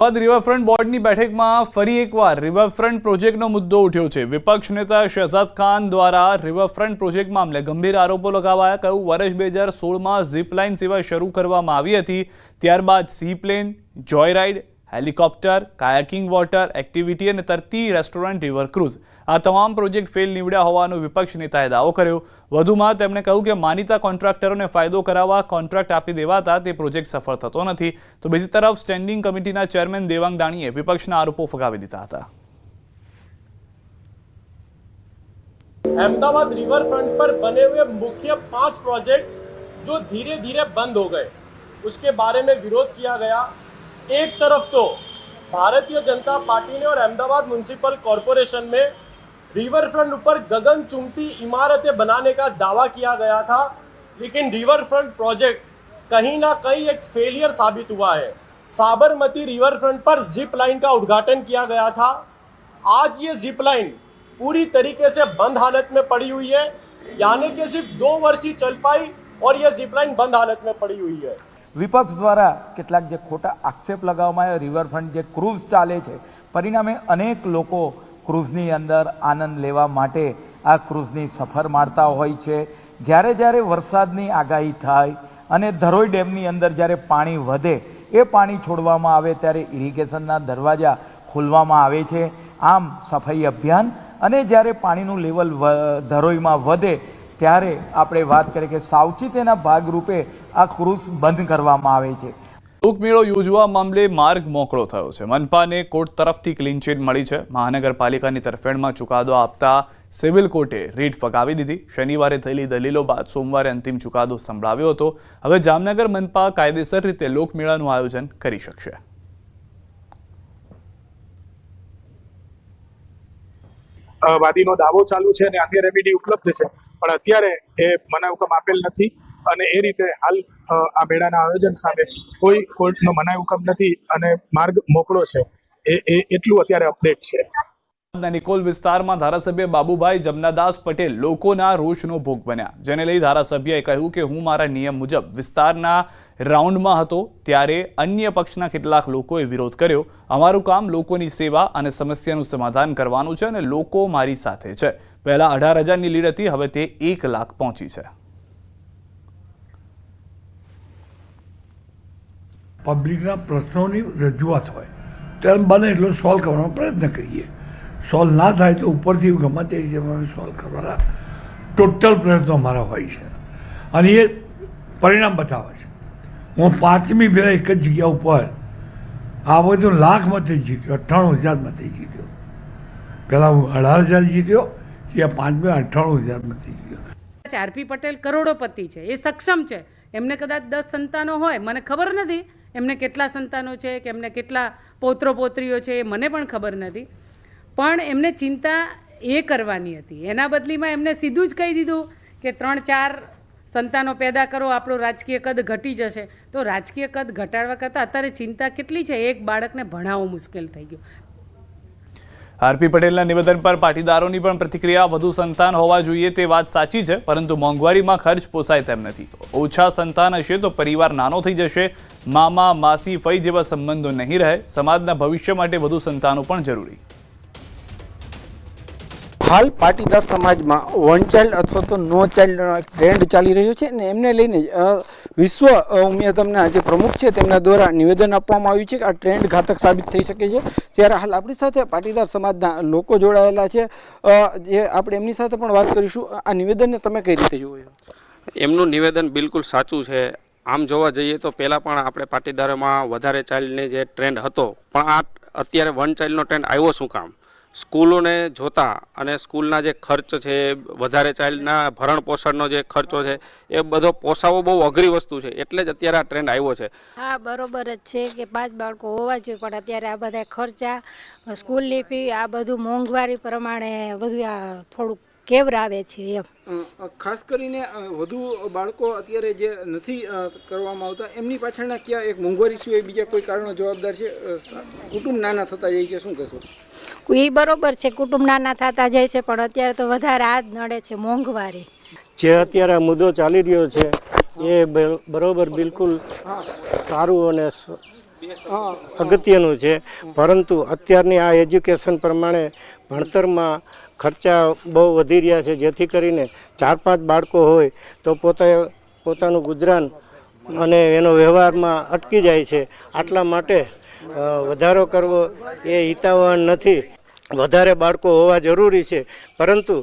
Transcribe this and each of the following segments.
Riverfront બોર્ડની બેઠકમાં ફરી એકવાર રિવરફ્રન્ટ પ્રોજેક્ટનો મુદ્દો ઉઠ્યો છે। વિપક્ષ નેતા શહજાદ ખાન દ્વારા રિવરફ્રન્ટ પ્રોજેક્ટ મામલે ગંભીર આરોપો લગાવાયા। કહ્યું વર્ષ 2016માં ઝીપલાઇન સેવા શરૂ કરવામાં આવી હતી, ત્યારબાદ sea plane, joy ride, helicopter, kayaking water activity અને તરતી રેસ્ટોરન્ટ રિવર ક્રૂઝ આ તમામ પ્રોજેક્ટ ફેલ નીવડ્યા હોવાનો વિપક્ષ નેતાએ દાવો કર્યો। વધુમાં તેમણે કહ્યું કે માનીતા કોન્ટ્રાક્ટરોને ફાયદો કરાવવા કોન્ટ્રાક્ટ આપી દેવાતા તે પ્રોજેક્ટ સફળ થતો નથી, તો બીજી તરફ સ્ટેન્ડિંગ કમિટીના ચેરમેન દેવાંગ દાણીએ વિપક્ષના આરોપો ફગાવી દીધા હતા। अहमदाबाद रिवरफ्रंट पर बने हुए मुख्य 5 प्रोजेक्ट जो धीरे धीरे बंद हो गए, उसके बारे में विरोध किया गया। एक तरफ तो भारतीय जनता पार्टी ने और अहमदाबाद म्युनिसिपल कॉरपोरेशन में रिवरफ्रंट ऊपर गगन चुंबती इमारतें बनाने का दावा किया गया था, लेकिन रिवरफ्रंट प्रोजेक्ट कहीं ना कहीं एक फेलियर साबित हुआ है। साबरमती रिवरफ्रंट पर जिप लाइन का उद्घाटन किया गया था। आज ये जिप लाइन पूरी तरीके से बंद हालत में पड़ी हुई है, यानी कि सिर्फ 2 वर्ष ही चल पाई और ये जिप लाइन बंद हालत में पड़ी हुई है। विपक्ष द्वारा કેટલાક જે ખોટા આક્ષેપ લગાવવામાં આવ્યા, રિવરફ્રન્ટ જે ક્રૂઝ ચાલે છે, પરિણામે અનેક લોકો ક્રૂઝની અંદર આનંદ લેવા માટે આ ક્રૂઝની સફર મારતા હોય છે। જ્યારે જ્યારે વરસાદની આગાહી થાય અને ધરોઈ ડેમની અંદર જ્યારે પાણી વધે, એ પાણી છોડવામાં આવે ત્યારે ઇરિગેશનના દરવાજા ખોલવામાં આવે છે। આમ સફાઈ અભિયાન અને જ્યારે પાણીનું લેવલ ધરોઈમાં વધે ત્યારે આપણે વાત કરીએ કે સાવચેતીના ભાગરૂપે આ ક્રૂઝ બંધ કરવામાં આવે છે। લોકમેળો યોજવા મામલે માર્ગ મોકળો થયો છે। મનપાને કોર્ટ તરફથી ક્લીન ચીટ મળી છે। મહાનગરપાલિકાની તરફેણમાં ચુકાદો આપતા સિવિલ કોર્ટે રીટ ફગાવી દીધી। શનિવારે થયેલી દલીલો બાદ સોમવારે અંતિમ ચુકાદો સંભળાવ્યો હતો। હવે જામનગર મનપા કાયદેસર રીતે લોકમેળાનું આયોજન કરી શકશે। વાદીનો દાવો ચાલુ છે અને અન્ય રેમેડી ઉપલબ્ધ છે, પણ અત્યારે એ મનાઈ હુકમ આપેલ નથી અને એ રીતે હાલ આ મેળાના આયોજન સામે કોઈ કોર્ટનો મનાઈ હુકમ નથી અને માર્ગ મોકળો છે, એટલું અત્યારે અપડેટ છે। નિકોલ વિસ્તારમાં ધારાસભ્ય બાબુભાઈ જમનાદાસ પટેલ લોકોના રોષનો ભોગ બન્યા, જેને લઈ ધારાસભ્યએ કહ્યું કે હું મારા નિયમ મુજબ વિસ્તારના રાઉન્ડમાં હતો ત્યારે અન્ય પક્ષના કેટલાક લોકોએ વિરોધ કર્યો। અમારું કામ લોકોની સેવા અને સમસ્યાનું સમાધાન કરવાનું છે અને લોકો મારી સાથે છે। પહેલા 18,000ની લીડ હતી, હવે તે 1 લાખ પહોંચી છે। પબ્લિકના પ્રશ્નોની રજૂઆત હોય ત્યારે બને એટલો સોલ્વ કરવાનો પ્રયત્ન કરીએ। સોલ્વ ના થાય તો ઉપરથી ગમે તે રીતે અમે સોલ્વ કરવાના ટોટલ પ્રયત્નો અમારા હોય છે અને એ પરિણામ બતાવે છે। હું 5મી ફેરા એક જ જગ્યા ઉપર આ બધું લાખ મતે જીત્યો, 98,000 મતે જીત્યો। પહેલાં હું 18,000 જીત્યો, ત્યાં 5મી 98,000 મતે જીત્યો। આરપી પટેલ કરોડોપતિ છે, એ સક્ષમ છે, એમને કદાચ 10 સંતાનો હોય, મને ખબર નથી એમને કેટલા સંતાનો છે કે એમને કેટલા પૌત્રો પૌત્રીઓ છે, એ મને પણ ખબર નથી, પણ એમને ચિંતા એ કરવાની હતી। એના બદલીમાં એમને સીધું જ કહી દીધું કે 3-4 સંતાનો પેદા કરો, આપણો રાજકીય કદ ઘટી જશે। તો રાજકીય કદ ઘટાડવા કરતાં અત્યારે ચિંતા કેટલી છે, એક બાળકને ભણાવવું મુશ્કેલ થઈ ગયું। આરપી પટેલના નિવેદન પર પાટીદારોની પણ પ્રતિક્રિયા, વધુ સંતાન હોવા જોઈએ તે વાત સાચી છે, પરંતુ મોંઘવારીમાં ખર્ચ પોસાય તેમ નથી। ઓછા સંતાન હશે તો પરિવાર નાનો થઈ જશે, મામા માસી ફઈ જેવા સંબંધો નહીં રહે। સમાજના ભવિષ્ય માટે વધુ સંતાનો પણ જરૂરી। હાલ પાટીદાર સમાજમાં વન ચાઇલ્ડ અથવા તો નો ચાઇલ્ડનો ટ્રેન્ડ ચાલી રહ્યો છે અને એમને લઈને વિશ્વ ઉમિયાતમના જે પ્રમુખ છે તેમના દ્વારા નિવેદન આપવામાં આવ્યું છે કે આ ટ્રેન્ડ ઘાતક સાબિત થઈ શકે છે। ત્યારે હાલ આપણી સાથે પાટીદાર સમાજના લોકો જોડાયેલા છે, જે આપણે એમની સાથે પણ વાત કરીશું। આ નિવેદનને તમે કઈ રીતે જુઓ છો? એમનું નિવેદન બિલકુલ સાચું છે। આમ જોવા જઈએ તો પહેલાં પણ આપણે પાટીદારોમાં વધારે ચાઇલ્ડને જે ટ્રેન્ડ હતો, પણ આ અત્યારે વન ચાઇલ્ડનો ટ્રેન્ડ આવ્યો શું કામ? સ્કૂલોને જોતા અને સ્કૂલના જે ખર્ચ છે, વધારે ચાઇલ્ડના ભરણ પોષણનો જે ખર્ચો છે, એ બધો પોસાવો બહુ અઘરી વસ્તુ છે, એટલે જ અત્યારે આ ટ્રેન્ડ આવ્યો છે। હા, બરોબર જ છે કે 5 બાળકો હોવા જોઈએ, પણ અત્યારે આ બધા ખર્ચા, સ્કૂલની ફી, આ બધું મોંઘવારી પ્રમાણે બધું આ થોડુંક કેવરાવે છે એમ। ખાસ કરીને વધુ બાળકો અત્યારે જે નથી કરવામાં આવતા, એમની પાછળના ક્યાં એક મોંઘવારી સિવાય બીજા કોઈ કારણો જવાબદાર છે? કુટુંબ નાના થતા જાય છે, શું કહેશો? એ બરોબર છે, કુટુંબ નાના થતા જાય છે, પણ અત્યારે તો વધારે આ જ નડે છે મોંઘવારી। જે અત્યારે મુદ્દો ચાલી રહ્યો છે એ બરોબર બિલકુલ સારું અને અગત્યનું છે, પરંતુ અત્યારની આ એજ્યુકેશન પ્રમાણે ભણતરમાં ખર્ચા બહુ વધી રહ્યા છે, જેથી કરીને 4-5 બાળકો હોય તો પોતાનું ગુજરાન અને એનો વ્યવહારમાં અટકી જાય છે. આટલા માટે વધારો કરવો એ હિતાવહ નથી. વધારે બાળકો હોવા જરૂરી છે, પરંતુ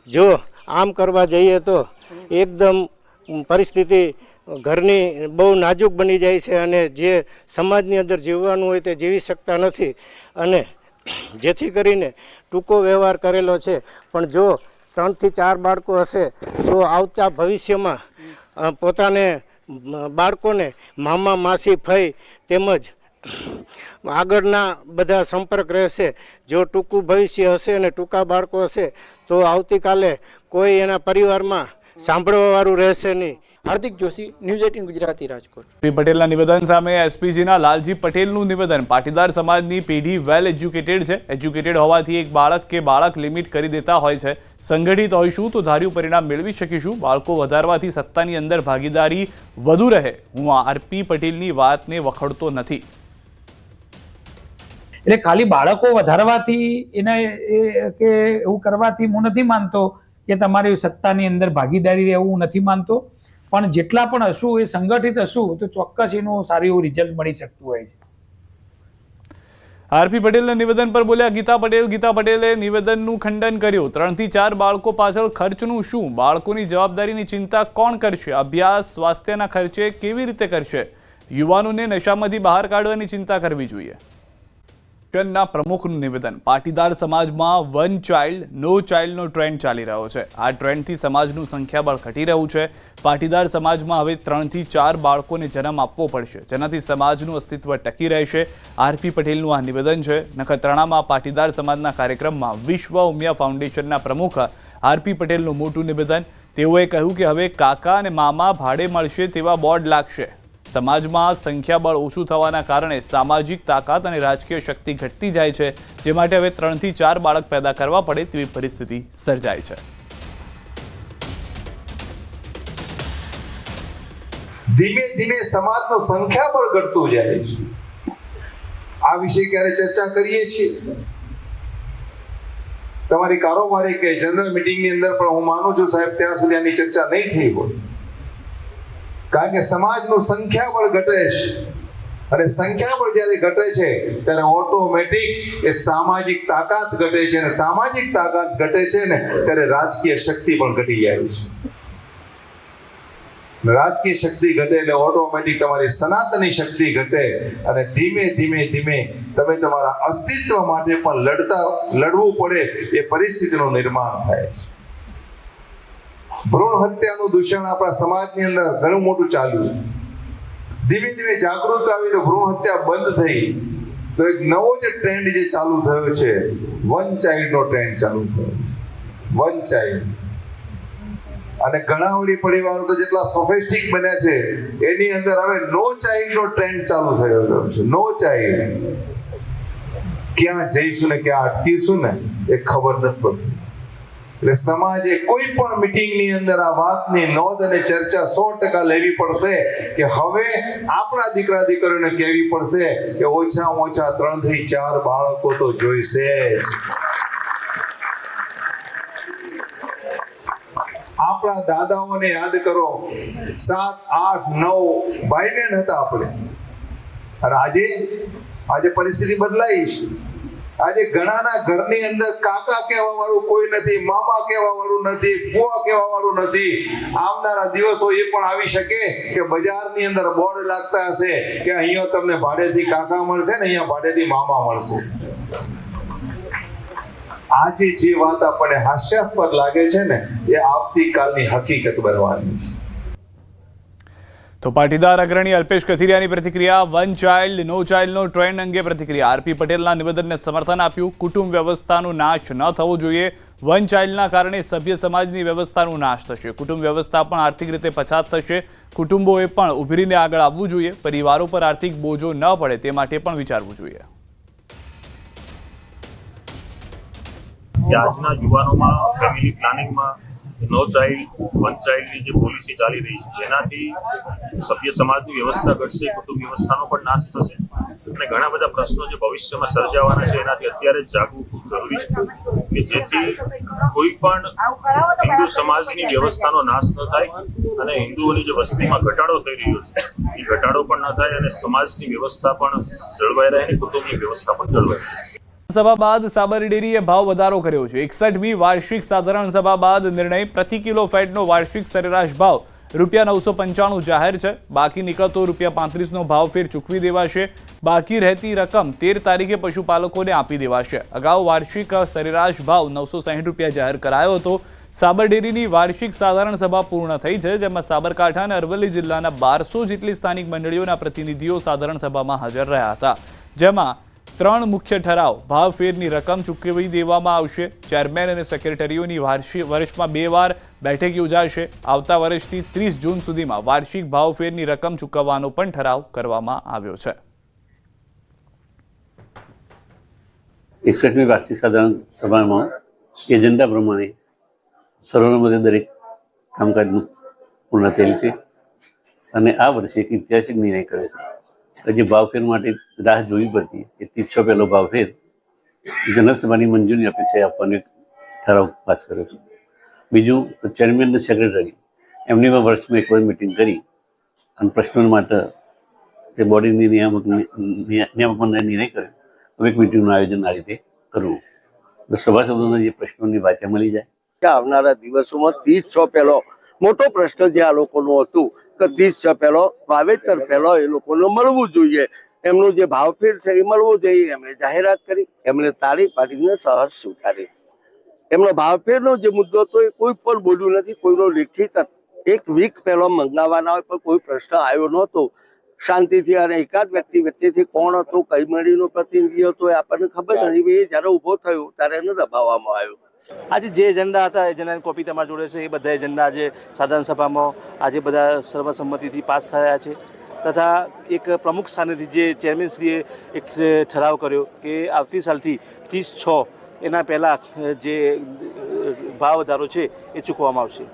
જો આમ કરવા જઈએ તો એકદમ પરિસ્થિતિ ઘરની બહુ નાજુક બની જાય છે અને જે સમાજની અંદર જીવવાનું હોય તે જીવી શકતા નથી. અને જેથી કરીને ટૂંકો વ્યવહાર કરેલો છે, પણ જો 3 થી 4 બાળકો હશે તો આવતા ભવિષ્યમાં પોતાને બાળકોને મામા, માસી, ફઈ તેમજ આગળના બધા સંપર્ક રહેશે. જો ટૂંકું ભવિષ્ય હશે અને ટૂંકા બાળકો હશે તો આવતીકાલે કોઈ એના પરિવારમાં સાંભળવાવાળું રહેશે નહીં. હાર્દિક જોશી, ન્યૂઝ 18 ગુજરાતી, રાજકોટ. પી પટેલના નિવેદન સામે એસપીજીના લાલજી પટેલનું નિવેદન. પાટીદાર સમાજની પેઢી વેલ એજ્યુકેટેડ છે. એજ્યુકેટેડ હોવાથી એક બાળક કે બાળક લિમિટ કરી દેતા હોય છે. સંગઠિત હોઈશું તો ધાર્યું પરિણામ મેળવી શકીશું. બાળકો વધારવાથી સત્તાની અંદર ભાગીદારી વધુ રહે. હું આરપી પટેલની વાતને વખોડતો નથી. એટલે ખાલી બાળકો વધારવાથી એને કે એવું કરવાથી હું નથી માનતો કે તમારી સત્તાની અંદર ભાગીદારી રહે, એવું નથી માનતો. પણ જેટલા પણ હશું એ સંગઠિત હશું તો ચોક્કસ એનું સારું એવું રિઝલ્ટ મળી શકતું હોય છે. આરપી પટેલના નિવેદન પર બોલ્યા ગીતા પટેલ. ગીતા પટેલે નિવેદનનું ખંડન કર્યું. 3 થી 4 બાળકો પાછળ ખર્ચનું શું? બાળકોની જવાબદારીની ચિંતા કોણ કરશે? અભ્યાસ, સ્વાસ્થ્યના ખર્ચે કેવી રીતે કરશે? યુવાનોને નશામાંથી બહાર કાઢવાની ચિંતા કરવી જોઈએ. ના પ્રમુખનું નિવેદન. પાટીદાર સમાજમાં વન ચાઇલ્ડ નો ચાઇલ્ડનો ટ્રેન્ડ ચાલી રહ્યો છે. આ ટ્રેન્ડથી સમાજનું સંખ્યાબળ ઘટી રહ્યું છે. પાટીદાર સમાજમાં હવે 3 થી 4 બાળકોને જન્મ આપવો પડશે, જેનાથી સમાજનું અસ્તિત્વ ટકી રહેશે. આરપી પટેલનું આ નિવેદન છે. નખત્રાણામાં પાટીદાર સમાજના કાર્યક્રમમાં વિશ્વ ઉમિયા ફાઉન્ડેશનના પ્રમુખ આરપી પટેલનું મોટું નિવેદન. તેઓએ કહ્યું કે હવે કાકા અને મામા ભાડે મળશે તેવા બોર્ડ લાગશે. સમાજમાં સંખ્યાબળ ઓછું થવાના કારણે સામાજિક તાકાત અને રાજકીય શક્તિ ઘટતી જાય છે, જે માટે હવે 3 થી 4 બાળક પેદા કરવા પડે તેવી પરિસ્થિતિ સર્જાય છે. ધીમે ધીમે સમાજનું સંખ્યાબળ ઘટતું જાય છે. આ વિશે ક્યારે ચર્ચા કરીએ છીએ તમારી કારોબારી કે જનરલ મીટિંગની અંદર, પણ હું માનું છું સાહેબ ત્યાં સુધી આની ચર્ચા નહીં થઈ હોય. કારણ કે સમાજનું સંખ્યાબળ ઘટે છે, અને સંખ્યાબળ જ્યારે ઘટે છે ત્યારે ઓટોમેટિક એ સામાજિક તાકાત ઘટે છે, અને સામાજિક તાકાત ઘટે છે ને ત્યારે રાજકીય શક્તિ પણ ઘટી જાય છે. રાજકીય શક્તિ ઘટે એટલે ઓટોમેટિક તમારી સનાતની શક્તિ ઘટે, અને ધીમે ધીમે ધીમે તમે તમારા અસ્તિત્વ માટે પણ લડવું પડે એ પરિસ્થિતિનું નિર્માણ થાય છે. ભ્રૂણ હત્યાનું દૂષણ આપણા સમાજની અંદર ઘણું મોટું ચાલ્યું. ધીમે ધીમે જાગૃતતા આવી તો ભ્રૂણ હત્યા બંધ થઈ. તો એક નવો જે ટ્રેન્ડ જે ચાલુ થયો છે, વન ચાઇલ્ડનો ટ્રેન્ડ ચાલુ થયો. One child. અને ઘણા વળી પરિવારો તો જેટલા સોફિસ્ટિક બન્યા છે એની અંદર હવે નો ચાઇલ્ડનો ટ્રેન્ડ ચાલુ થયો છે. No child. ક્યાં જઈશું ને ક્યાં અટકીશું ને એ ખબર નથી પડતી. એટલે સમાજે કોઈ પણ મીટિંગની અંદર આ વાતની નોંધ અને ચર્ચા 100% લેવી પડશે કે હવે આપણા દીકરા દીકરીઓને કહેવી પડશે કે ઓછામાં ઓછા 3 થી 4 બાળકો તો જોઈશે જ. આપણા દાદાઓને યાદ કરો, 7, 8, 9 ભાઈ બહેન હતા આપણે, અને આજે પરિસ્થિતિ બદલાઈ છે. આજે ઘણાના ઘરની અંદર કાકા કહેવા વાળું કોઈ નથી, મામા કહેવા વાળું નથી, ફુવા કહેવા વાળું નથી. આવનારા દિવસો એ પણ આવી શકે કે બજારની અંદર બોર્ડ લાગતા હશે કે અહીંયા તમને ભાડેથી કાકા મળશે ને અહીંયા ભાડેથી મામા મળશે. આજે જે વાત આપણને હાસ્યાસ્પદ લાગે છે ને એ આવતીકાલની હકીકત બનવાની છે. તો પાટીદાર અગ્રણી અલ્પેશ કથિરિયાની પ્રતિક્રિયા. વન ચાઇલ્ડ નો ચાઇલ્ડનો ટ્રેન્ડ અંગે પ્રતિક્રિયા. આરપી પટેલના નિવેદનને સમર્થન આપ્યું. કુટુંબ વ્યવસ્થાનો નાશ ન થવો જોઈએ. વન ચાઇલ્ડના કારણે સભ્ય સમાજની વ્યવસ્થાનો નાશ થશે. કુટુંબ વ્યવસ્થા પણ આર્થિક રીતે પછાત થશે. કુટુંબોએ પણ ઉભરીને આગળ આવવું જોઈએ. પરિવારો પર આર્થિક બોજો ન પડે તે માટે પણ વિચારવું જોઈએ. આજના યુવાનોમાં ફેમિલી પ્લાનિંગમાં નો ચાઇલ્ડ વન ચાઇલ્ડની જે પોલિસી ચાલી રહી છે જેનાથી સભ્ય સમાજની વ્યવસ્થા ઘટશે, કુટુંબ વ્યવસ્થાનો પણ નાશ થશે અને ઘણા બધા પ્રશ્નો જે ભવિષ્યમાં સર્જાવાના છે એનાથી અત્યારે જ જાગવું ખૂબ જરૂરી છે કે જેથી કોઈ પણ હિન્દુ સમાજની વ્યવસ્થાનો નાશ ન થાય અને હિન્દુઓની જે વસ્તીમાં ઘટાડો થઈ રહ્યો છે એ ઘટાડો પણ ન થાય અને સમાજની વ્યવસ્થા પણ જળવાઈ રહે અને કુટુંબની વ્યવસ્થા પણ જળવાઈ રહે. સભા બાદ સાબરડી ડેરીએ ભાવ વધારો કર્યો છે. 61મી વાર્ષિક સાધારણ સભા બાદ નિર્ણય. પ્રતિ કિલો ફેટનો વાર્ષિક સરેરાશ ભાવ ₹995 જાહેર છે. બાકી નીકળતો ₹35નો ભાવફેર ચૂકવી દેવાશે. બાકી રહેતી રકમ 13 તારીખે પશુપાલકોને આપી દેવાશે. અગાઉ વાર્ષિક સરેરાશ ભાવ ₹960 જાહેર કરાયો હતો. સાબર ડેરીની વાર્ષિક સાધારણ સભા પૂર્ણ થઈ છે, જેમાં સાબરકાંઠા અને અરવલ્લી જિલ્લાના 1200 જેટલી સ્થાનિક મંડળીઓના પ્રતિનિધિઓ સાધારણ સભામાં હાજર રહ્યા હતા, જેમાં 3 મુખ્ય ઠરાવ. ભાવફેરની રકમ ચૂકવી દેવામાં આવશે. ચેરમેન અને સેક્રેટરીઓની વર્ષમાં 2 વાર બેઠક યોજાશે. આવતા વર્ષથી 30 જૂન સુધીમાં વાર્ષિક ભાવફેરની રકમ ચૂકવવાનો પણ ઠરાવ કરવામાં આવ્યો છે. 61મી વાર્ષિક સાધારણ સભામાં એજન્ડા પ્રમાણે સર્વસંમતે દરેક કામકાજનું પૂર્ણ થયેલ છે અને આ વર્ષે એક ઐતિહાસિક નિર્ણય કરે છે. જે ભાવફેર માટે રાહ જોવી પડતી એ 30 પહેલો ભાવફેર જનરલ સભાની મંજૂરી અપેક્ષાએ આપવાનો એક ઠરાવ પાસ કર્યો છે. બીજું, ચેરમેન અને સેક્રેટરી એમની પણ વર્ષમાં એકવાર મિટિંગ કરી અને પ્રશ્નો માટે જે બોડીની નિયામક મંડળે નિર્ણય કર્યો હવે એક મિટિંગનું આયોજન આ રીતે કરવું. સભાસદોને જે પ્રશ્નોની વાચા મળી જાય. આવનારા દિવસોમાં 30 પહેલો મોટો પ્રશ્ન જે આ લોકોનું હતું કે 30 પહેલો વાવેતર પહેલો એ લોકોને મળવું જોઈએ, એમનું જે ભાવફેર છે એ મળવું જોઈએ. એમણે જાહેરાત કરી, એમણે તાળી પાડીને સહર્ષ સ્વીકારી. એમનો ભાવફેરનો જે મુદ્દો હતો એ કોઈ પણ બોલ્યું નથી. કોઈનો લેખિત 1 વીક પહેલો મંગાવવાના હોય પણ કોઈ પ્રશ્ન આવ્યો નહોતો શાંતિથી. અને એકાદ વ્યક્તિ વચ્ચેથી કોણ હતું, કઈ મંડળીનો પ્રતિનિધિ હતો એ આપણને ખબર નથી. એ જ્યારે ઊભો થયો ત્યારે એને દબાવવામાં આવ્યો. આજે જે એજન્ડા હતા એજન્ડાની કોપી તમારી જોડે છે. એ બધા એજન્ડા આજે સાધારણ સભામાં આજે બધા સર્વસંમતિથી પાસ થયા છે. તથા એક પ્રમુખ સ્થાનેથી જે ચેરમેનશ્રીએ એક ઠરાવ કર્યો કે આવતી સાલથી 30/6 એના પહેલાં જે ભાવ વધારો છે એ ચૂકવવામાં આવશે.